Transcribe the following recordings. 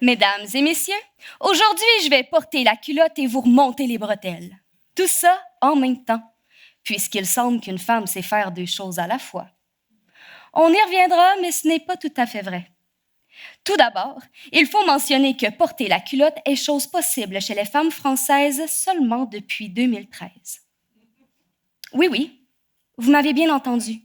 Mesdames et messieurs, aujourd'hui, je vais porter la culotte et vous remonter les bretelles. Tout ça en même temps, puisqu'il semble qu'une femme sait faire deux choses à la fois. On y reviendra, mais ce n'est pas tout à fait vrai. Tout d'abord, il faut mentionner que porter la culotte est chose possible chez les femmes françaises seulement depuis 2013. Oui, vous m'avez bien entendu.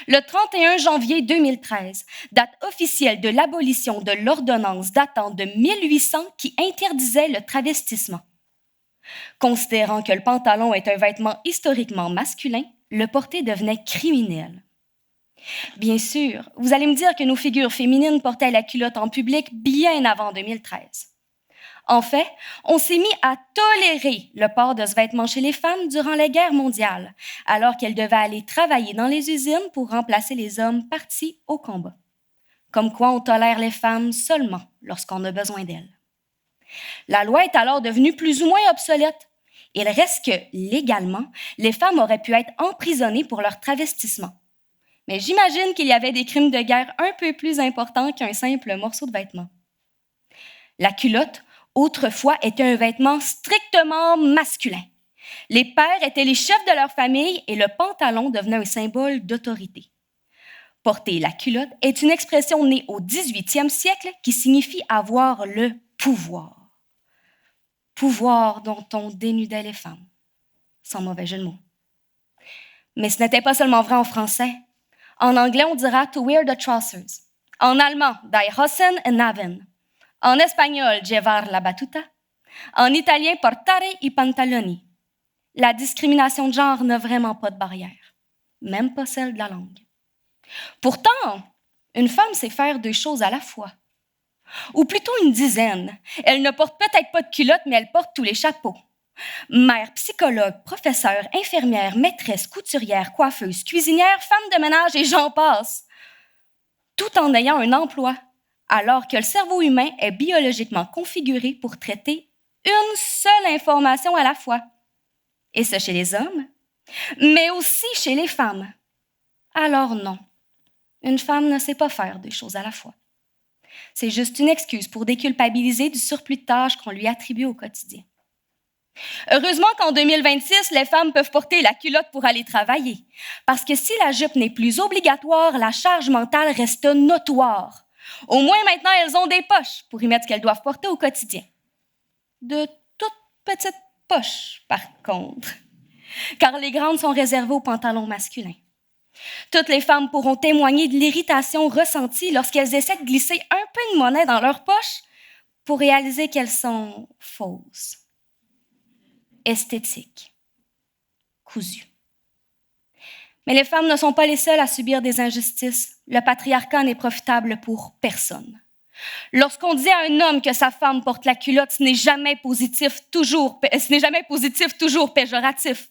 Le 31 janvier 2013, date officielle de l'abolition de l'ordonnance datant de 1800 qui interdisait le travestissement. Considérant que le pantalon est un vêtement historiquement masculin, le porter devenait criminel. Bien sûr, vous allez me dire que nos figures féminines portaient la culotte en public bien avant 2013. En fait, on s'est mis à tolérer le port de ce vêtement chez les femmes durant les guerres mondiales, alors qu'elles devaient aller travailler dans les usines pour remplacer les hommes partis au combat. Comme quoi on tolère les femmes seulement lorsqu'on a besoin d'elles. La loi est alors devenue plus ou moins obsolète. Il reste que, légalement, les femmes auraient pu être emprisonnées pour leur travestissement. Mais j'imagine qu'il y avait des crimes de guerre un peu plus importants qu'un simple morceau de vêtement. La culotte, autrefois, était un vêtement strictement masculin. Les pères étaient les chefs de leur famille et le pantalon devenait un symbole d'autorité. Porter la culotte est une expression née au 18e siècle qui signifie avoir le pouvoir. Pouvoir dont on dénudait les femmes, sans mauvais jeu de mots. Mais ce n'était pas seulement vrai en français. En anglais, on dira « to wear the trousers ». En allemand, « die Hosen und Naven ». En espagnol, « llevar la batuta ». En italien, « portare i pantaloni ». La discrimination de genre n'a vraiment pas de barrière, même pas celle de la langue. Pourtant, une femme sait faire deux choses à la fois. Ou plutôt une dizaine. Elle ne porte peut-être pas de culotte, mais elle porte tous les chapeaux. Mère, psychologue, professeure, infirmière, maîtresse, couturière, coiffeuse, cuisinière, femme de ménage et j'en passe. Tout en ayant un emploi, alors que le cerveau humain est biologiquement configuré pour traiter une seule information à la fois. Et ce chez les hommes, mais aussi chez les femmes. Alors non, une femme ne sait pas faire deux choses à la fois. C'est juste une excuse pour déculpabiliser du surplus de tâches qu'on lui attribue au quotidien. Heureusement qu'en 2026, les femmes peuvent porter la culotte pour aller travailler. Parce que si la jupe n'est plus obligatoire, la charge mentale reste notoire. Au moins maintenant, elles ont des poches pour y mettre ce qu'elles doivent porter au quotidien. De toutes petites poches, par contre. Car les grandes sont réservées aux pantalons masculins. Toutes les femmes pourront témoigner de l'irritation ressentie lorsqu'elles essaient de glisser un peu de monnaie dans leur poche pour réaliser qu'elles sont fausses. Esthétique, cousu. Mais les femmes ne sont pas les seules à subir des injustices. Le patriarcat n'est profitable pour personne. Lorsqu'on dit à un homme que sa femme porte la culotte, ce n'est jamais positif, toujours péjoratif.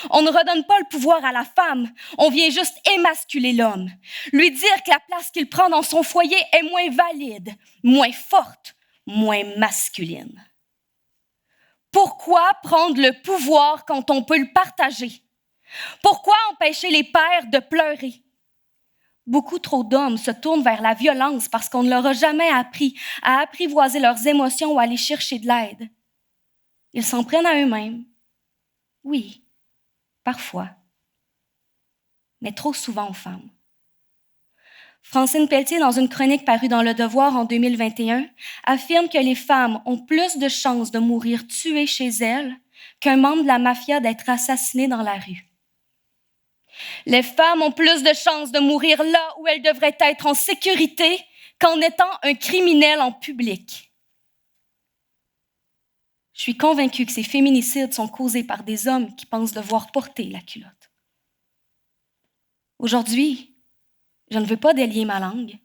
On ne redonne pas le pouvoir à la femme, on vient juste émasculer l'homme. Lui dire que la place qu'il prend dans son foyer est moins valide, moins forte, moins masculine. Pourquoi prendre le pouvoir quand on peut le partager? Pourquoi empêcher les pères de pleurer? Beaucoup trop d'hommes se tournent vers la violence parce qu'on ne leur a jamais appris à apprivoiser leurs émotions ou à aller chercher de l'aide. Ils s'en prennent à eux-mêmes. Oui, parfois, mais trop souvent aux femmes. Francine Pelletier, dans une chronique parue dans Le Devoir en 2021, affirme que les femmes ont plus de chances de mourir tuées chez elles qu'un membre de la mafia d'être assassiné dans la rue. Les femmes ont plus de chances de mourir là où elles devraient être en sécurité qu'en étant un criminel en public. Je suis convaincue que ces féminicides sont causés par des hommes qui pensent devoir porter la culotte. Aujourd'hui, je ne veux pas délier ma langue.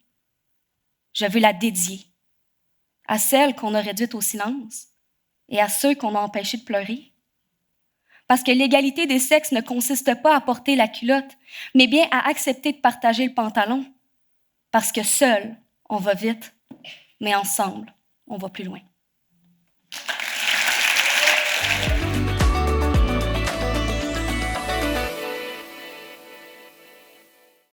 Je veux la dédier à celles qu'on a réduites au silence et à ceux qu'on a empêchés de pleurer. Parce que l'égalité des sexes ne consiste pas à porter la culotte, mais bien à accepter de partager le pantalon. Parce que seul, on va vite, mais ensemble, on va plus loin.